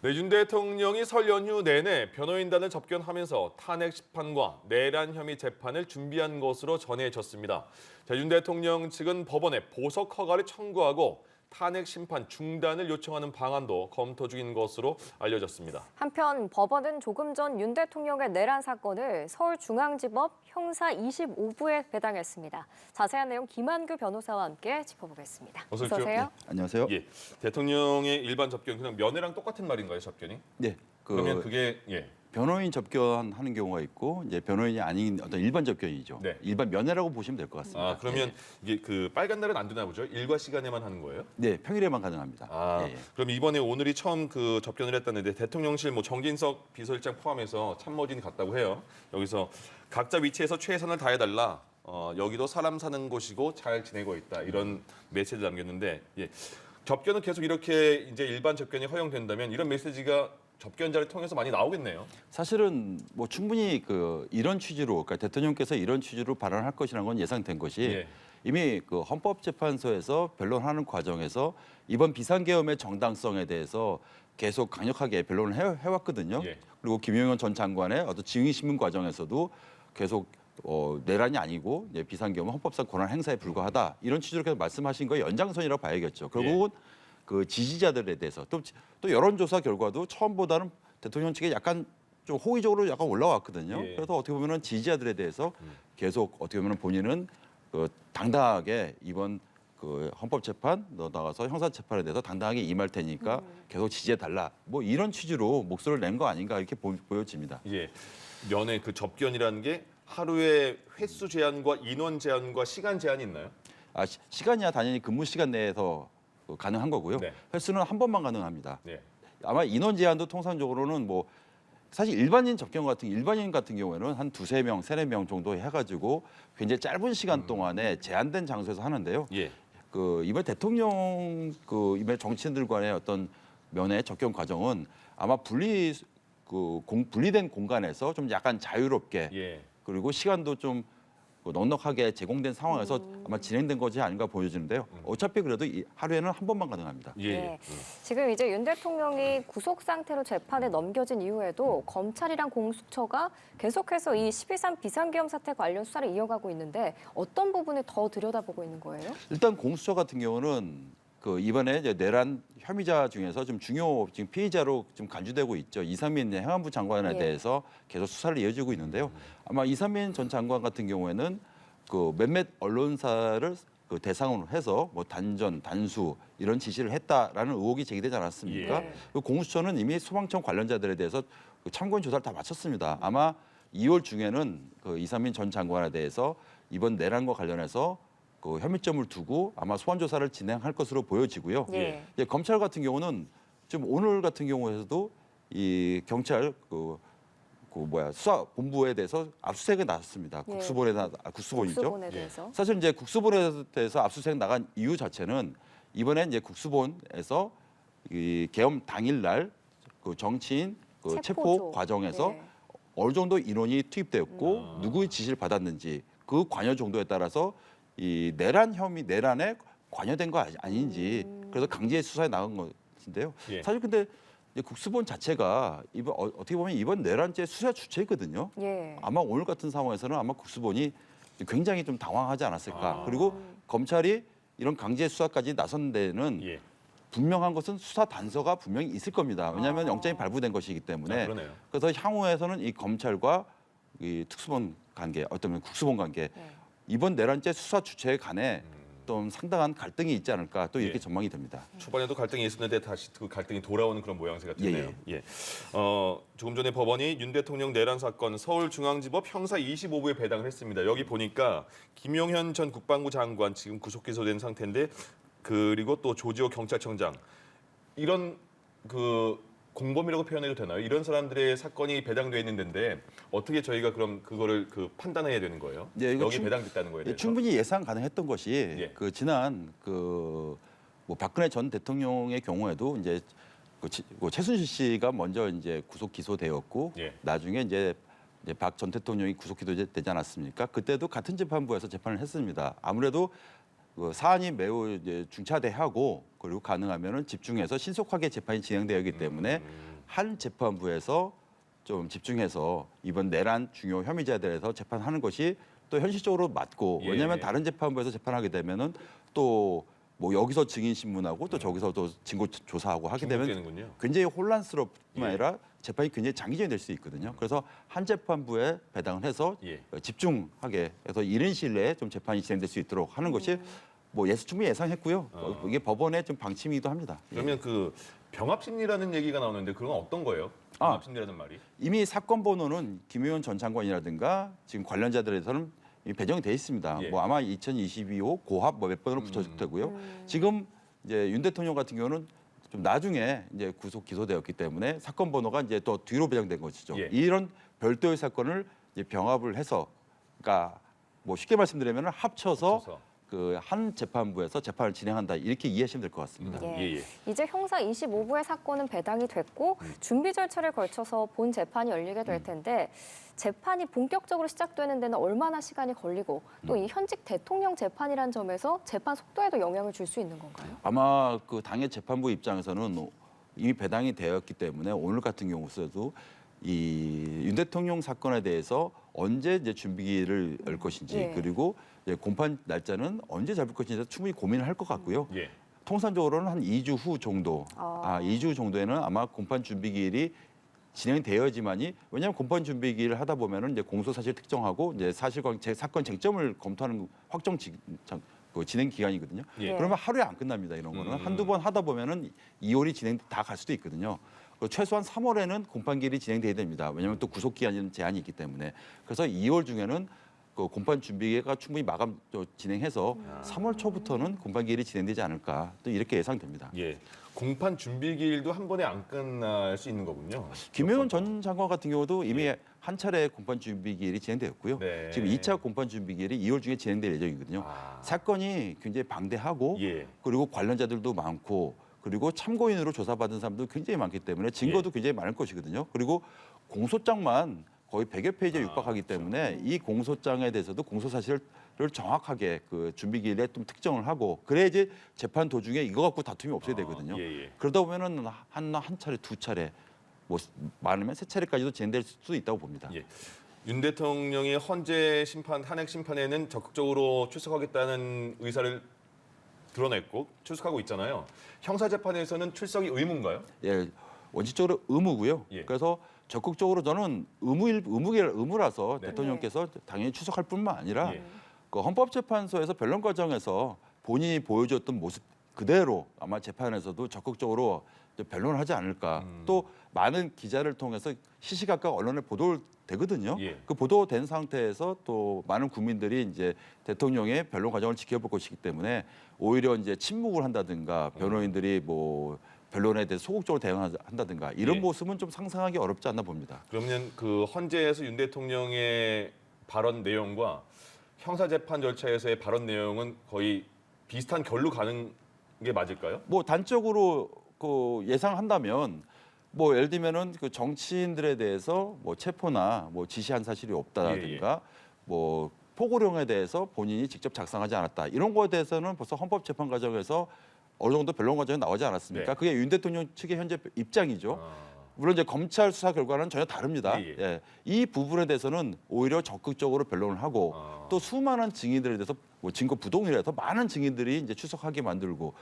네, 윤 대통령이 설 연휴 내내 변호인단을 접견하면서 탄핵 심판과 내란 혐의 재판을 준비한 것으로 전해졌습니다. 자, 윤 대통령 측은 법원에 보석 허가를 청구하고 탄핵 심판 중단을 요청하는 방안도 검토 중인 것으로 알려졌습니다. 한편 법원은 조금 전 윤 대통령의 내란 사건을 서울중앙지법 형사 25부에 배당했습니다. 자세한 내용 김한규 변호사와 함께 짚어보겠습니다. 어서 어서 오세요. 네, 안녕하세요. 예, 대통령의 일반 접견 그냥 면회랑 똑같은 말인가요, 접견이? 네, 그러면 그게 변호인 접견하는 경우가 있고 이제 변호인이 아닌 어떤 일반 접견이죠. 네. 일반 면회라고 보시면 될 것 같습니다. 아, 그러면 이게 그 빨간 날은 안 되나 보죠? 일과 시간에만 하는 거예요? 네, 평일에만 가능합니다. 아, 예. 그럼 이번에 오늘이 처음 그 접견을 했다는데 대통령실 뭐 정진석 비서실장 포함해서 참모진이 갔다고 해요. 여기서 각자 위치에서 최선을 다해달라. 여기도 사람 사는 곳이고 잘 지내고 있다. 이런 메시지를 남겼는데 접견은 계속 이렇게 이제 일반 접견이 허용된다면 이런 메시지가 접견자를 통해서 많이 나오겠네요. 사실은 뭐 충분히 이런 취지로, 그러니까 대통령께서 이런 취지로 발언할 것이라는 건 예상된 것이 예. 이미 헌법재판소에서 변론하는 과정에서 이번 비상계엄의 정당성에 대해서 계속 강력하게 변론을 해왔거든요. 예. 그리고 김용현 전 장관의 어떤 증인신문 과정에서도 계속 내란이 아니고 이제 비상계엄은 헌법상 권한 행사에 불과하다 이런 취지로 계속 말씀하신 거의 연장선이라고 봐야겠죠. 결국은 그 지지자들에 대해서 또 여론조사 결과도 처음보다는 대통령 측에 약간 좀 호의적으로 약간 올라왔거든요. 예. 그래서 어떻게 보면은 지지자들에 대해서 계속 어떻게 보면 본인은 당당하게 이번 헌법재판 나가서 형사재판에 대해서 당당하게 임할 테니까 계속 지지해 달라. 뭐 이런 취지로 목소리를 낸 거 아닌가 이렇게 보여집니다. 예. 면회 그 접견이라는 게 하루에 횟수 제한과 인원 제한과 시간 제한이 있나요? 시간이야 당연히 근무 시간 내에서 가능한 거고요. 네. 횟수는 한 번만 가능합니다. 네. 아마 인원 제한도 통상적으로는 사실 일반인 같은 경우에는 한 두세 명, 세네 명 정도 해가지고 굉장히 짧은 시간 동안에 제한된 장소에서 하는데요. 예. 이번 대통령 이번 정치인들 간의 어떤 면회 접견 과정은 아마 분리된 공간에서 좀 약간 자유롭게 예. 그리고 시간도 좀 넉넉하게 제공된 상황에서 아마 진행된 것이 아닌가 보여지는데요. 어차피 그래도 하루에는 한 번만 가능합니다. 예. 네. 지금 이제 윤 대통령이 구속 상태로 재판에 넘겨진 이후에도 검찰이랑 공수처가 계속해서 이 12.3 비상계엄 사태 관련 수사를 이어가고 있는데 어떤 부분을 더 들여다보고 있는 거예요? 일단 공수처 같은 경우는 이번에 이제 내란 혐의자 중에서 지금 피의자로 지금 간주되고 있죠. 이상민 행안부 장관에 예. 대해서 계속 수사를 이어지고 있는데요. 아마 이상민 전 장관 같은 경우에는 몇몇 언론사를 대상으로 해서 뭐 단전, 단수 이런 지시를 했다라는 의혹이 제기되지 않았습니까? 예. 공수처는 이미 소방청 관련자들에 대해서 참고인 조사를 다 마쳤습니다. 아마 2월 중에는 이상민 전 장관에 대해서 이번 내란과 관련해서 혐의점을 두고 아마 소환 조사를 진행할 것으로 보여지고요. 예. 이제 검찰 같은 경우는 지금 오늘 같은 경우에도 이 경찰 수사 본부에 대해서 압수수색에 나섰습니다. 예. 국수본이죠. 국수본에 대해서. 사실 이제 국수본에 대해서 압수수색 나간 이유 자체는 이번에 이제 국수본에서 이 계엄 당일날 정치인 체포 체포조. 과정에서 네. 어느 정도 인원이 투입되었고 누구의 지시를 받았는지 그 관여 정도에 따라서 이 내란에 관여된 거 아닌지 그래서 강제 수사에 나간 것인데요. 예. 사실 근데 이제 국수본 자체가 어떻게 보면 이번 내란죄 수사 주체거든요. 예. 아마 오늘 같은 상황에서는 아마 국수본이 굉장히 좀 당황하지 않았을까. 아. 그리고 검찰이 이런 강제 수사까지 나선 데는 예. 분명한 것은 수사 단서가 분명히 있을 겁니다. 왜냐하면 아. 영장이 발부된 것이기 때문에. 그러네요. 그래서 향후에서는 이 검찰과 이 특수본 관계, 어떤 국수본 관계, 네. 이번 내란죄 수사 주체에 관해 좀 상당한 갈등이 있지 않을까 또 이렇게 예. 전망이 됩니다. 초반에도 갈등이 있었는데 다시 그 갈등이 돌아오는 그런 모양새 같은데요. 예. 조금 전에 법원이 윤 대통령 내란 사건 서울중앙지법 형사 25부에 배당을 했습니다. 여기 보니까 김용현 전 국방부 장관 지금 구속 기소된 상태인데 그리고 또 조지호 경찰청장 이런 공범이라고 표현해도 되나요? 이런 사람들의 사건이 배당돼 있는 데인데 어떻게 저희가 그럼 그거를 판단해야 되는 거예요? 네, 이거 여기 배당됐다는 거에 대해서. 충분히 예상 가능했던 것이 예. 지난 박근혜 전 대통령의 경우에도 이제 최순실 씨가 먼저 이제 구속 기소되었고 예. 나중에 이제 박 전 대통령이 구속 기소되지 않았습니까? 그때도 같은 재판부에서 재판을 했습니다. 아무래도 그 사안이 매우 이제 중차대하고 그리고 가능하면은 집중해서 신속하게 재판이 진행되기 때문에 한 재판부에서 좀 집중해서 이번 내란 중요 혐의자들에 대해서 재판하는 것이 또 현실적으로 맞고 예. 왜냐하면 다른 재판부에서 재판하게 되면은 또 뭐 여기서 증인 신문하고 또 저기서 또 증거 조사하고 하게 되면 중복되는군요. 굉장히 혼란스럽뿐만 예. 아니라 재판이 굉장히 장기전이 될 수 있거든요. 그래서 한 재판부에 배당을 해서 예. 집중하게 해서 이른 시일 내에 좀 재판이 진행될 수 있도록 하는 것이 뭐 충분히 예상했고요. 이게 법원의 좀 방침이기도 합니다. 그러면 그 병합 심리라는 얘기가 나오는데 그건 어떤 거예요? 병합 심리라는 말이? 이미 사건 번호는 김의원 전 장관이라든가 지금 관련자들에서는 이 배정이 돼 있습니다. 예. 뭐 아마 2022호 고합 뭐 몇 번으로 붙여질 테고요. 지금 이제 윤 대통령 같은 경우는 좀 나중에 이제 구속 기소되었기 때문에 사건 번호가 이제 또 뒤로 배정된 것이죠. 예. 이런 별도의 사건을 이제 병합을 해서, 그러니까 뭐 쉽게 말씀드리면 합쳐서 그 한 재판부에서 재판을 진행한다 이렇게 이해하시면 될 것 같습니다. 예. 예. 이제 형사 25부의 사건은 배당이 됐고 준비 절차를 거쳐서 본 재판이 열리게 될 텐데 재판이 본격적으로 시작되는 데는 얼마나 시간이 걸리고 또 이 현직 대통령 재판이란 점에서 재판 속도에도 영향을 줄 수 있는 건가요? 아마 그 당의 재판부 입장에서는 이미 배당이 되었기 때문에 오늘 같은 경우에도 이 윤 대통령 사건에 대해서 언제 이제 준비를 열 것인지 예. 그리고 이제 공판 날짜는 언제 잡을 것인지 충분히 고민을 할 것 같고요. 예. 통상적으로는 한 2주 후 정도, 2주 정도에는 아마 공판 준비 기일이 진행되어야지만이 왜냐하면 공판 준비 기일을 하다 보면은 이제 공소 사실 특정하고 이제 사실관 사건 쟁점을 검토하는 확정 그 진행 기간이거든요. 예. 그러면 하루에 안 끝납니다. 이런 거는 한두 번 하다 보면은 2월이 진행 다 갈 수도 있거든요. 최소한 3월에는 공판 기일이 진행돼야 됩니다. 왜냐하면 또 구속 기한이 제한이 있기 때문에 그래서 2월 중에는 그 공판 준비가 충분히 마감 진행해서 3월 초부터는 공판 기일이 진행되지 않을까 또 이렇게 예상됩니다. 예. 공판 준비 기일도 한 번에 안 끝날 수 있는 거군요. 김영현 전 장관 같은 경우도 이미 한 차례 공판 준비 기일이 진행되었고요. 네. 지금 2차 공판 준비 기일이 2월 중에 진행될 예정이거든요. 사건이 굉장히 방대하고 예. 그리고 관련자들도 많고 그리고 참고인으로 조사받은 사람도 굉장히 많기 때문에 증거도 굉장히 많을 것이거든요. 그리고 공소장만 거의 100여 페이지에 육박하기 때문에 이 공소장에 대해서도 공소 사실을 정확하게 그 준비 기일에 좀 특정을 하고 그래야지 재판 도중에 이거 갖고 다툼이 없어야 되거든요. 예. 그러다 보면은 한 차례, 두 차례, 뭐 많으면 세 차례까지도 진행될 수도 있다고 봅니다. 예. 윤 대통령이 헌재 심판, 탄핵 심판에는 적극적으로 출석하겠다는 의사를 드러냈고 출석하고 있잖아요. 형사 재판에서는 출석이 의무인가요? 예, 원칙적으로 의무고요. 예. 그래서 적극적으로 저는 의무라서 네. 대통령께서 당연히 출석할 뿐만 아니라 예. 그 헌법재판소에서 변론 과정에서 본인이 보여줬던 모습 그대로 아마 재판에서도 적극적으로 이제 변론을 하지 않을까. 또 많은 기자를 통해서 시시각각 언론에 보도되거든요. 예. 그 보도된 상태에서 또 많은 국민들이 이제 대통령의 변론 과정을 지켜볼 것이기 때문에 오히려 이제 침묵을 한다든가 변호인들이 뭐 변론에 대해서 소극적으로 대응한다든가 이런 예. 모습은 좀 상상하기 어렵지 않나 봅니다. 그러면 그 헌재에서 윤 대통령의 발언 내용과 형사 재판 절차에서의 발언 내용은 거의 비슷한 결로 가는 게 맞을까요? 뭐 단적으로 그 예상한다면 뭐 예를 들면은 그 정치인들에 대해서 뭐 체포나 뭐 지시한 사실이 없다든가 뭐 포고령에 대해서 본인이 직접 작성하지 않았다 이런 거에 대해서는 벌써 헌법재판 과정에서 어느 정도 변론 과정에 나오지 않았습니까? 네. 그게 윤 대통령 측의 현재 입장이죠. 물론 이제 검찰 수사 결과는 전혀 다릅니다. 예. 예. 이 부분에 대해서는 오히려 적극적으로 변론을 하고 또 수많은 증인들에 대해서 뭐 증거 부동이라서 많은 증인들이 이제 출석하게 만들고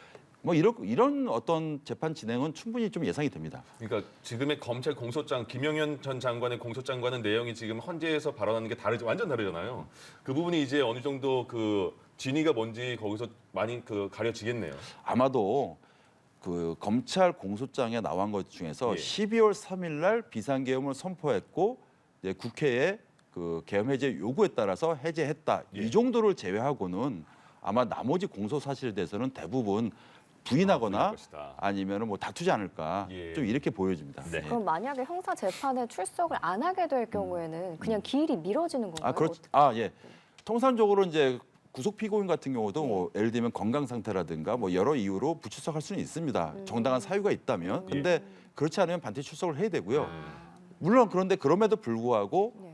뭐 이런 어떤 재판 진행은 충분히 좀 예상이 됩니다. 그러니까 지금의 검찰 공소장 김영현 전 장관의 공소장과는 내용이 지금 헌재에서 발언하는 게 완전 다르잖아요. 그 부분이 이제 어느 정도 그 진위가 뭔지 거기서 많이 그 가려지겠네요. 아마도 그 검찰 공소장에 나온 것 중에서 예. 12월 3일 날 비상계엄을 선포했고 이제 국회에 그 계엄 해제 요구에 따라서 해제했다. 예. 이 정도를 제외하고는 아마 나머지 공소 사실에 대해서는 대부분 부인하거나 것이다. 아니면은 뭐 다투지 않을까 예. 좀 이렇게 보여집니다. 네. 그럼 만약에 형사 재판에 출석을 안 하게 될 경우에는 그냥 기일이 미뤄지는 건가요? 예. 통상적으로 이제 구속 피고인 같은 경우도 뭐 예를 들면 건강 상태라든가 뭐 여러 이유로 불출석할 수는 있습니다. 정당한 사유가 있다면. 근데 그렇지 않으면 반드시 출석을 해야 되고요. 물론 그런데 그럼에도 불구하고 네.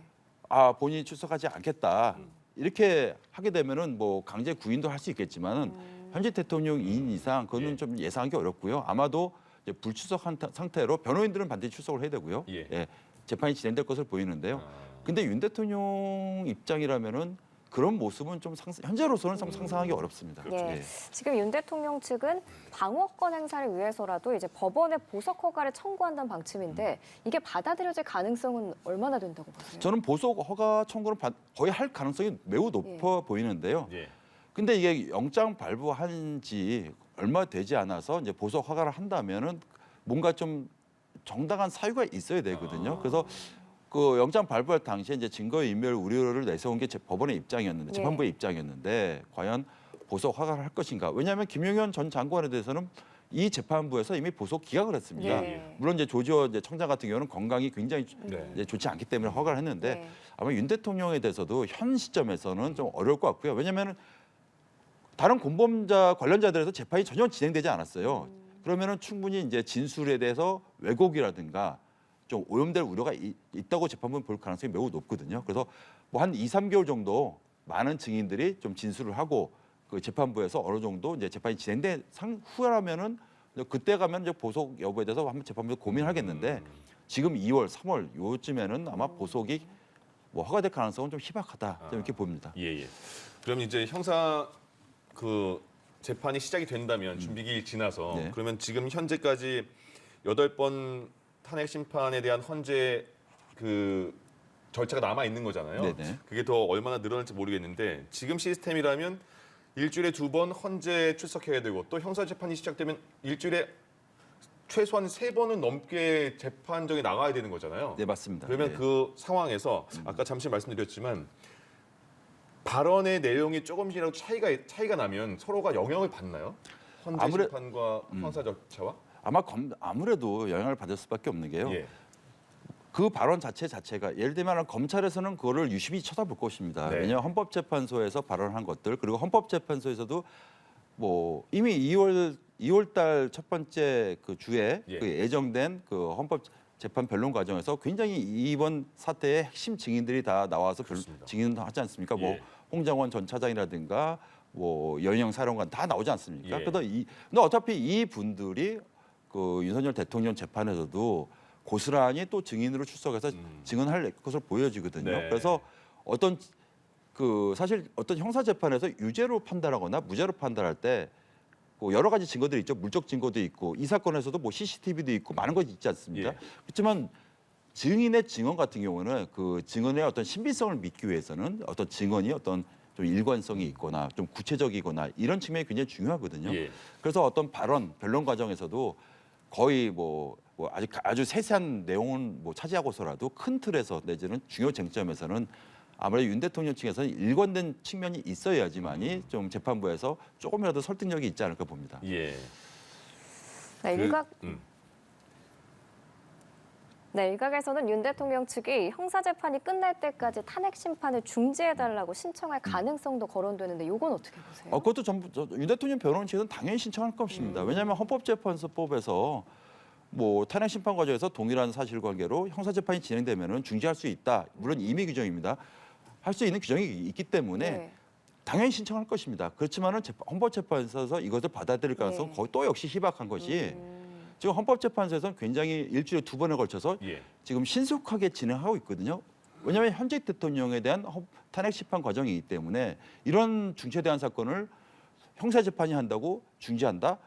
본인이 출석하지 않겠다. 이렇게 하게 되면은 뭐 강제 구인도 할 수 있겠지만은 현재 대통령 2인 이상 그거는 예. 좀 예상하기 어렵고요. 아마도 이제 불출석 상태로 변호인들은 반드시 출석을 해야 되고요. 예. 재판이 진행될 것을 보이는데요. 근데 윤 대통령 입장이라면은 그런 모습은 좀 현재로서는 좀 상상하기 어렵습니다. 예. 지금 윤 대통령 측은 방어권 행사를 위해서라도 이제 법원에 보석 허가를 청구한다는 방침인데 이게 받아들여질 가능성은 얼마나 된다고 보세요? 저는 보석 허가 청구를 거의 할 가능성이 매우 높아 보이는데요. 예. 근데 이게 영장 발부한 지 얼마 되지 않아서 이제 보석 허가를 한다면은 뭔가 좀 정당한 사유가 있어야 되거든요. 그래서 그 영장 발부할 당시에 이제 증거인멸 우려를 내세운 게 법원의 입장이었는데 예. 재판부의 입장이었는데 과연 보석 허가를 할 것인가? 왜냐하면 김용현 전 장관에 대해서는 이 재판부에서 이미 보석 기각을 했습니다. 예. 물론 이제 조지호 이제 청장 같은 경우는 건강이 굉장히 네. 이제 좋지 않기 때문에 허가를 했는데 네. 아마 윤 대통령에 대해서도 현 시점에서는 좀 어려울 것 같고요. 왜냐하면 다른 공범자 관련자들에서 재판이 전혀 진행되지 않았어요. 그러면은 충분히 이제 진술에 대해서 왜곡이라든가 좀 오염될 우려가 있다고 재판부는 볼 가능성이 매우 높거든요. 그래서 뭐 한 2, 3개월 정도 많은 증인들이 좀 진술을 하고 그 재판부에서 어느 정도 이제 재판이 진행된 후라면은 그때 가면 이제 보석 여부에 대해서 한번 재판부에서 고민하겠는데 지금 2월, 3월 요쯤에는 아마 보석이 뭐 허가될 가능성은 좀 희박하다 좀 이렇게 봅니다. 예. 그럼 이제 형사 그 재판이 시작이 된다면 준비기일 지나서 네. 그러면 지금 현재까지 8번 탄핵 심판에 대한 헌재 그 절차가 남아 있는 거잖아요. 네네. 그게 더 얼마나 늘어날지 모르겠는데 지금 시스템이라면 일주일에 2번 헌재 출석해야 되고 또 형사 재판이 시작되면 일주일에 최소한 3번은 넘게 재판정에 나가야 되는 거잖아요. 네, 맞습니다. 그러면 네. 그 상황에서 아까 잠시 말씀드렸지만 발언의 내용이 조금씩이라도 차이가 나면 서로가 영향을 받나요? 헌재 심판과 형사 절차와? 아무래도 영향을 받을 수밖에 없는 게요. 예. 그 발언 자체가 예를 들면 검찰에서는 그거를 유심히 쳐다볼 것입니다. 네. 왜냐하면 헌법재판소에서 발언한 것들 그리고 헌법재판소에서도 뭐 이미 2월 달 첫 번째 그 주에 예. 그 예정된 그 헌법재판 변론 과정에서 굉장히 이번 사태의 핵심 증인들이 다 나와서 증인을 하지 않습니까? 뭐 예. 홍장원 전 차장이라든가 뭐 연영 사령관 다 나오지 않습니까? 예. 근데 어차피 이 분들이 그 윤석열 대통령 재판에서도 고스란히 또 증인으로 출석해서 증언할 것으로 보여지거든요. 네. 그래서 어떤 그 사실 어떤 형사 재판에서 유죄로 판단하거나 무죄로 판단할 때 여러 가지 증거들이 있죠. 물적 증거도 있고 이 사건에서도 뭐 CCTV도 있고 많은 것이 있지 않습니까? 예. 그렇지만 증인의 증언 같은 경우는 그 증언의 어떤 신빙성을 믿기 위해서는 어떤 증언이 어떤 좀 일관성이 있거나 좀 구체적이거나 이런 측면이 굉장히 중요하거든요. 예. 그래서 어떤 발언, 변론 과정에서도 거의 뭐 아주 세세한 내용은 뭐 차지하고서라도 큰 틀에서 내지는 중요 쟁점에서는 아무래도 윤 대통령 측에서는 일관된 측면이 있어야지만이 좀 재판부에서 조금이라도 설득력이 있지 않을까 봅니다. 예. 네, 음. 일각에서는 윤 대통령 측이 형사 재판이 끝날 때까지 탄핵 심판을 중지해달라고 신청할 가능성도 거론되는데 이건 어떻게 보세요? 그것도 전부 윤 대통령 변호인 측은 당연히 신청할 것입니다. 왜냐하면 헌법재판소법에서 뭐 탄핵 심판 과정에서 동일한 사실관계로 형사 재판이 진행되면은 중지할 수 있다. 물론 임의 규정입니다. 할 수 있는 규정이 있기 때문에 네. 당연히 신청할 것입니다. 그렇지만은 헌법재판소에서 이것을 받아들일 가능성은 네. 거의 또 역시 희박한 것이 지금 헌법재판소에서는 굉장히 일주일에 2번에 걸쳐서 예. 지금 신속하게 진행하고 있거든요. 왜냐하면 현재 대통령에 대한 탄핵 심판 과정이기 때문에 이런 중체대한 사건을 형사 재판이 한다고 중지한다?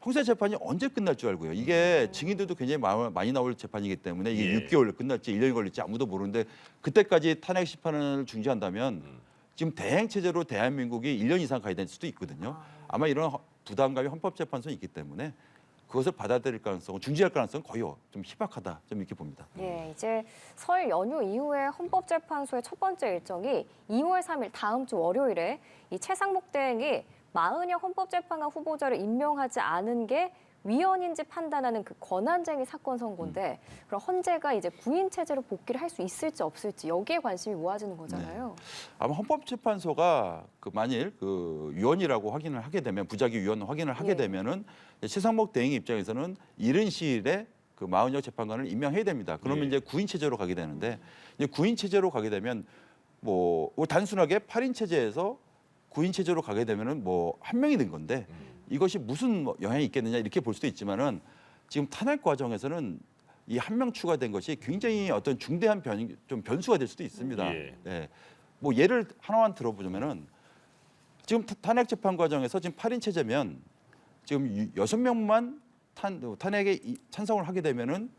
형사 재판이 언제 끝날 줄 알고요. 이게 증인들도 굉장히 많이 나올 재판이기 때문에 이게 예. 6개월 끝날지 1년이 걸릴지 아무도 모르는데 그때까지 탄핵 심판을 중지한다면 지금 대행 체제로 대한민국이 1년 이상 가야 될 수도 있거든요. 아마 이런 부담감이 헌법재판소에 있기 때문에 그것을 받아들일 가능성은 중지할 가능성은 거의 좀 희박하다 좀 이렇게 봅니다. 예, 이제 설 연휴 이후에 헌법재판소의 첫 번째 일정이 2월 3일 다음 주 월요일에 이 최상목 대행이 40여 헌법재판관 후보자를 임명하지 않은 게 위헌인지 판단하는 그 권한쟁의 사건 선고인데 그럼 헌재가 이제 구인 체제로 복귀를 할 수 있을지 없을지 여기에 관심이 모아지는 거잖아요. 아마 헌법재판소가 그 만일 그 위헌이라고 확인을 하게 되면 부작위 위헌 확인을 하게 예. 되면은 최상목 대행 입장에서는 이른 시일에 그 40여 재판관을 임명해야 됩니다. 그러면 예. 이제 구인 체제로 가게 되는데 이제 구인 체제로 가게 되면 뭐 단순하게 8인 체제에서 9인 체제로 가게 되면은 뭐 한 명이 된 건데 이것이 무슨 뭐 영향이 있겠느냐 이렇게 볼 수도 있지만은 지금 탄핵 과정에서는 이 한 명 추가된 것이 굉장히 어떤 중대한 변수가 될 수도 있습니다. 예. 네. 뭐 예를 하나만 들어보자면은 지금 탄핵 재판 과정에서 지금 8인 체제면 지금 6명만 탄핵에 찬성을 하게 되면은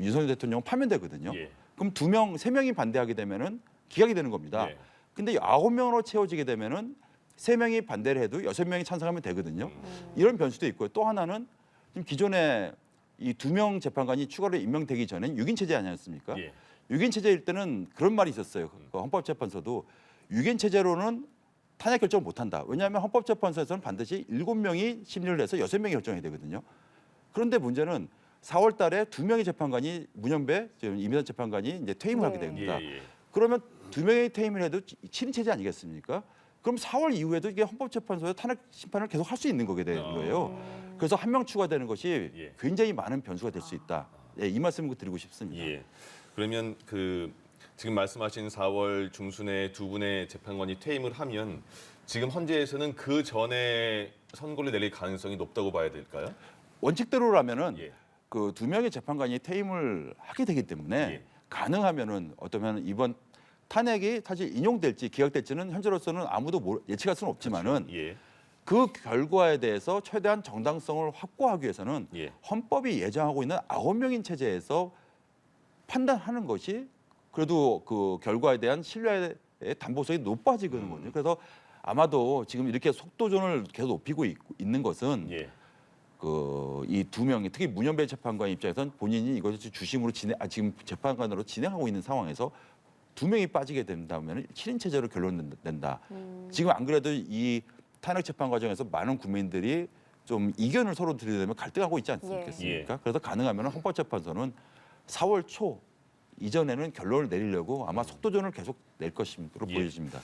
윤석열 대통령 파면되거든요. 예. 그럼 2명, 3명이 반대하게 되면은 기각이 되는 겁니다. 예. 근데 9명으로 채워지게 되면은 3명이 반대를 해도 6명이 찬성하면 되거든요. 이런 변수도 있고요. 또 하나는 지금 기존에 이 2명 재판관이 추가로 임명되기 전엔 6인 체제 아니었습니까? 예. 6인 체제일 때는 그런 말이 있었어요. 그 헌법재판소도 6인 체제로는 탄핵 결정을 못한다. 왜냐하면 헌법재판소에서는 반드시 7명이 심리를 해서 6명이 결정해야 되거든요. 그런데 문제는 4월 달에 2명의 재판관이 문현배 지금 이미선 재판관이 이제 퇴임을 하게 됩니다. 예. 그러면 2명이 퇴임을 해도 7인 체제 아니겠습니까? 그럼 4월 이후에도 이게 헌법재판소에서 탄핵 심판을 계속 할 수 있는 거게 되는 거예요. 그래서 한 명 추가되는 것이 예. 굉장히 많은 변수가 될 수 있다. 예, 이 말씀을 드리고 싶습니다. 예. 그러면 그 지금 말씀하신 4월 중순에 두 분의 재판관이 퇴임을 하면 지금 헌재에서는 그 전에 선고를 내릴 가능성이 높다고 봐야 될까요? 원칙대로라면은 예. 그 2명의 재판관이 퇴임을 하게 되기 때문에 예. 가능하면은 어떠면 이번 탄핵이 사실 인용될지 기각될지는 현재로서는 아무도 예측할 수는 없지만은 예. 그 결과에 대해서 최대한 정당성을 확보하기 위해서는 예. 헌법이 예정하고 있는 9명인 체제에서 판단하는 것이 그래도 그 결과에 대한 신뢰의 담보성이 높아지거든요. 그래서 아마도 지금 이렇게 속도전을 계속 높이고 있는 것은 예. 그 이 2명이 특히 문현배 재판관 입장에서는 본인이 이것을 주심으로 지금 재판관으로 진행하고 있는 상황에서 2명이 빠지게 된다면 7인 체제로 결론낸다. 지금 안 그래도 이 탄핵 재판 과정에서 많은 국민들이 좀 이견을 서로 들이대면 갈등하고 있지 않겠습니까? 예. 그래서 가능하면 헌법재판소는 4월 초 이전에는 결론을 내리려고 아마 속도전을 계속 낼 것으로 예. 보여집니다.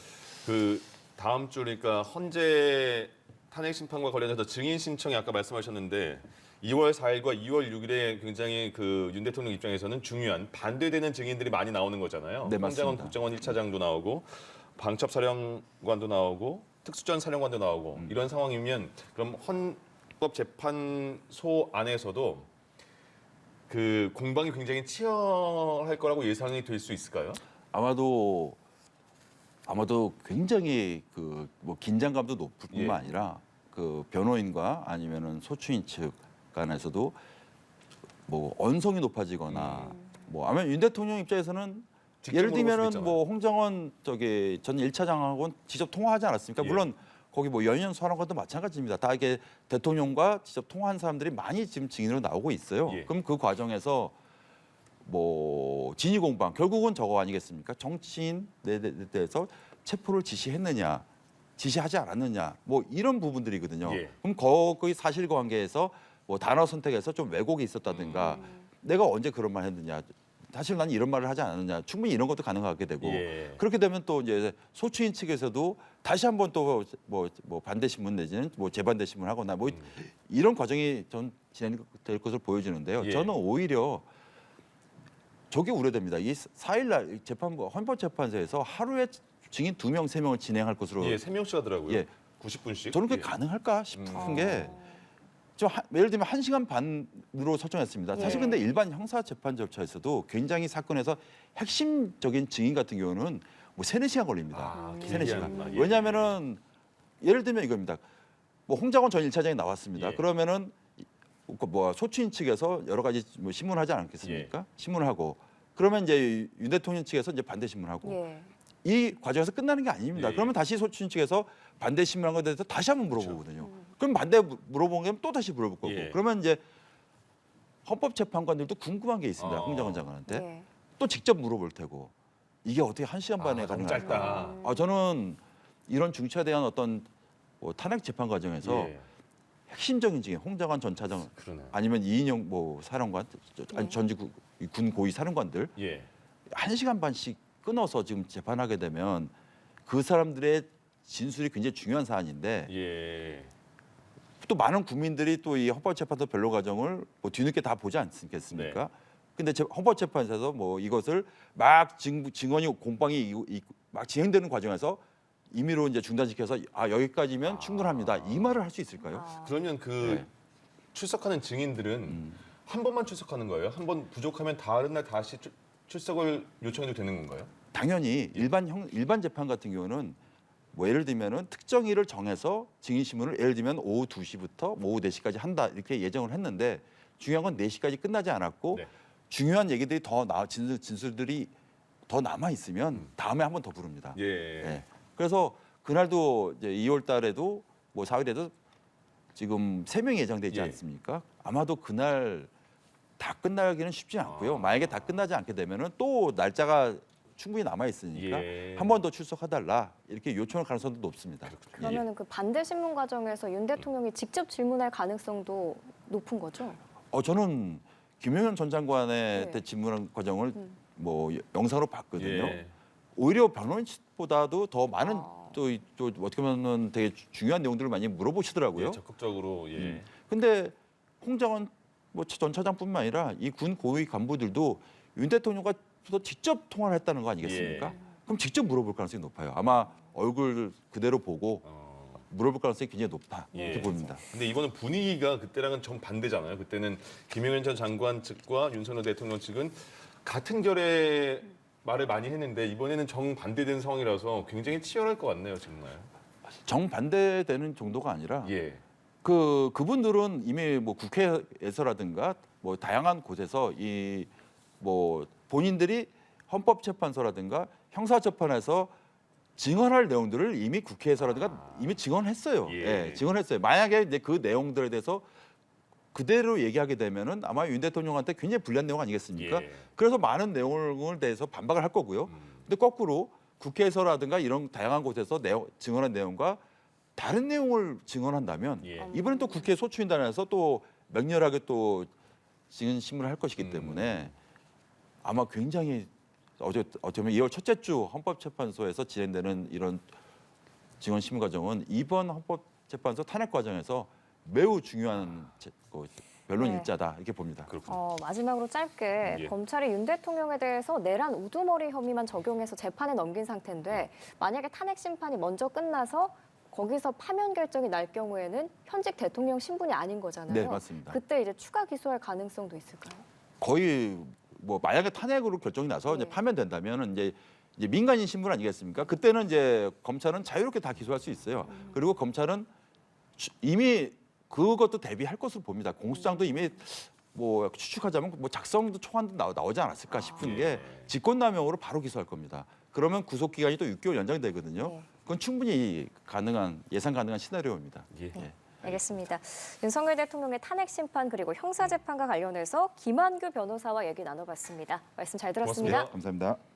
그 다음 주 그러니까 헌재 탄핵 심판과 관련해서 증인 신청이 아까 말씀하셨는데 2월 4일과 2월 6일에 굉장히 그 윤 대통령 입장에서는 중요한 반대되는 증인들이 많이 나오는 거잖아요. 네, 황장원 맞습니다. 국정원 1차장도 나오고 방첩 사령관도 나오고 특수전 사령관도 나오고 이런 상황이면 그럼 헌법재판소 안에서도 그 공방이 굉장히 치열할 거라고 예상이 될 수 있을까요? 아마도 굉장히 그 뭐 긴장감도 높을 뿐만 예. 아니라 그 변호인과 아니면은 소추인 측 간에서도 뭐 언성이 높아지거나 뭐 아마 윤 대통령 입장에서는 직접 예를 물어볼 수도 들면은 있잖아요. 뭐 홍정원 전 1차장하고는 직접 통화하지 않았습니까? 예. 물론 거기 뭐 연현 수사관도 마찬가지입니다. 다 이게 대통령과 직접 통화한 사람들이 많이 지금 증인으로 나오고 있어요. 예. 그럼 그 과정에서 뭐 진위 공방 결국은 저거 아니겠습니까? 정치인에 대해서 체포를 지시했느냐, 지시하지 않았느냐, 뭐 이런 부분들이거든요. 예. 그럼 거의 사실관계에서 뭐 단어 선택에서 좀 왜곡이 있었다든가, 내가 언제 그런 말 했느냐, 사실 난 이런 말을 하지 않았느냐, 충분히 이런 것도 가능하게 되고 예. 그렇게 되면 또 이제 소추인 측에서도 다시 한번 또 뭐 반대 신문 내지는 뭐 재반대 신문 하거나 뭐 이런 과정이 전 진행될 것으로 보여지는데요. 예. 저는 오히려 저게 우려됩니다. 이 4일날 재판부 헌법재판소에서 하루에 증인 2명, 3명을 진행할 것으로 예, 3명씩 하더라고요. 예. 90분씩. 저는 그게 예. 가능할까 싶은 게 예를 들면 1시간 반으로 설정했습니다. 사실 예. 근데 일반 형사 재판 절차에서도 굉장히 사건에서 핵심적인 증인 같은 경우는 뭐 3-4시간 걸립니다. 아, 세네 길게 시간. 한다. 예. 왜냐하면은 예를 들면 이겁니다. 뭐 홍장원 전 1차장이 나왔습니다. 예. 그러면은 뭐 소추인 측에서 여러 가지 뭐 신문하지 않겠습니까? 예. 신문하고 그러면 이제 윤 대통령 측에서 이제 반대 신문하고 예. 이 과정에서 끝나는 게 아닙니다. 예. 그러면 다시 소추인 측에서 반대 신문한 것에 대해서 다시 한번 물어보거든요. 그럼 반대 물어보면 또 다시 물어볼 거고. 예. 그러면 이제 헌법재판관들도 궁금한 게 있습니다. 어. 홍장원 장관한테 예. 또 직접 물어볼 테고 이게 어떻게 1시간 반에 너무 가능할까? 짧다. 저는 이런 중차대한 어떤 뭐 탄핵 재판 과정에서 예. 핵심적인 증인 홍장관 전 차장 그러네. 아니면 이인영 뭐 사령관 아니 전직 군 고위 사령관들 예. 1시간 반씩 끊어서 지금 재판하게 되면 그 사람들의 진술이 굉장히 중요한 사안인데 예. 또 많은 국민들이 또 이 헌법재판소 변론 과정을 뭐 뒤늦게 다 보지 않겠습니까? 근데 헌법재판소에서 뭐 이것을 막 증언이 공방이 막 진행되는 과정에서 임의로 이제 중단시켜서 여기까지면 충분합니다. 이 말을 할 수 있을까요? 그러면 그 네. 출석하는 증인들은 한 번만 출석하는 거예요? 한 번 부족하면 다른 날 다시 출석을 요청해도 되는 건가요? 당연히 일반 재판 같은 경우는 뭐 예를 들면은 특정일을 정해서 증인 신문을 예를 들면 오후 2시부터 오후 4시까지 한다 이렇게 예정을 했는데 중요한 건 4시까지 끝나지 않았고 네. 중요한 얘기들이 진술들이 더 남아 있으면 다음에 한 번 더 부릅니다. 예. 예. 그래서 그날도 이제 2월 달에도 뭐 4일에도 지금 3명이 예정돼 있지 예. 않습니까? 아마도 그날 다 끝나기는 쉽지 않고요. 만약에 다 끝나지 않게 되면은 또 날짜가 충분히 남아 있으니까 예. 한 번 더 출석해달라 이렇게 요청할 가능성도 높습니다. 그러면은 그 반대 신문 과정에서 윤 대통령이 직접 질문할 가능성도 높은 거죠? 저는 김용현 전 장관의 네. 때 질문 과정을 뭐 영상으로 봤거든요. 예. 오히려 변호인보다도 더 많은 아. 또 어떻게 보면 되게 중요한 내용들을 많이 물어보시더라고요. 예, 적극적으로 예. 근데 홍 장관 뭐 전 차장뿐만 아니라 이 군 고위 간부들도 윤 대통령과 직접 통화를 했다는 거 아니겠습니까? 예. 그럼 직접 물어볼 가능성이 높아요. 아마 얼굴 그대로 보고 어. 물어볼 가능성이 굉장히 높다 예. 이렇게 보입니다. 근데 이번은 분위기가 그때랑은 정 반대잖아요. 그때는 김용현 전 장관 측과 윤석열 대통령 측은 같은 결의 말을 많이 했는데 이번에는 정 반대된 상황이라서 굉장히 치열할 것 같네요, 정말. 정반대되는 정도가 아니라 예. 그분들은 이미 뭐 국회에서라든가 뭐 다양한 곳에서 이 뭐 본인들이 헌법재판소라든가 형사재판에서 증언할 내용들을 이미 국회에서라든가 이미 증언했어요. 예. 예, 증언했어요. 만약에 이제 그 내용들에 대해서 그대로 얘기하게 되면은 아마 윤 대통령한테 굉장히 불리한 내용 아니겠습니까? 예. 그래서 많은 내용을 대해서 반박을 할 거고요. 근데 거꾸로 국회에서라든가 이런 다양한 곳에서 증언한 내용과 다른 내용을 증언한다면 예. 이번엔 또 국회 소추인단에서 또 맹렬하게 또 증인 신문을 할 것이기 때문에 아마 굉장히 어쩌면 2월 첫째 주 헌법재판소에서 진행되는 이런 증언 신문 과정은 이번 헌법재판소 탄핵 과정에서 매우 중요한 변론 네. 일자다 이렇게 봅니다. 그렇군요. 마지막으로 짧게 예. 검찰이 윤 대통령에 대해서 내란 우두머리 혐의만 적용해서 재판에 넘긴 상태인데 만약에 탄핵 심판이 먼저 끝나서 거기서 파면 결정이 날 경우에는 현직 대통령 신분이 아닌 거잖아요. 네, 맞습니다. 그때 이제 추가 기소할 가능성도 있을까요? 거의 뭐 만약에 탄핵으로 결정이 나서 이제 네. 파면된다면 이제 민간인 신분 아니겠습니까? 그때는 이제 검찰은 자유롭게 다 기소할 수 있어요. 그리고 검찰은 이미 그것도 대비할 것으로 봅니다. 공소장도 이미 뭐 추측하자면 뭐 작성도 초안도 나오지 않았을까 싶은 게 직권남용으로 바로 기소할 겁니다. 그러면 구속 기간이 또 6개월 연장되거든요. 네. 그건 충분히 예상 가능한 시나리오입니다. 예. 알겠습니다. 윤석열 대통령의 탄핵 심판 그리고 형사 재판과 관련해서 김한규 변호사와 얘기 나눠봤습니다. 말씀 잘 들었습니다. 고맙습니다. 감사합니다.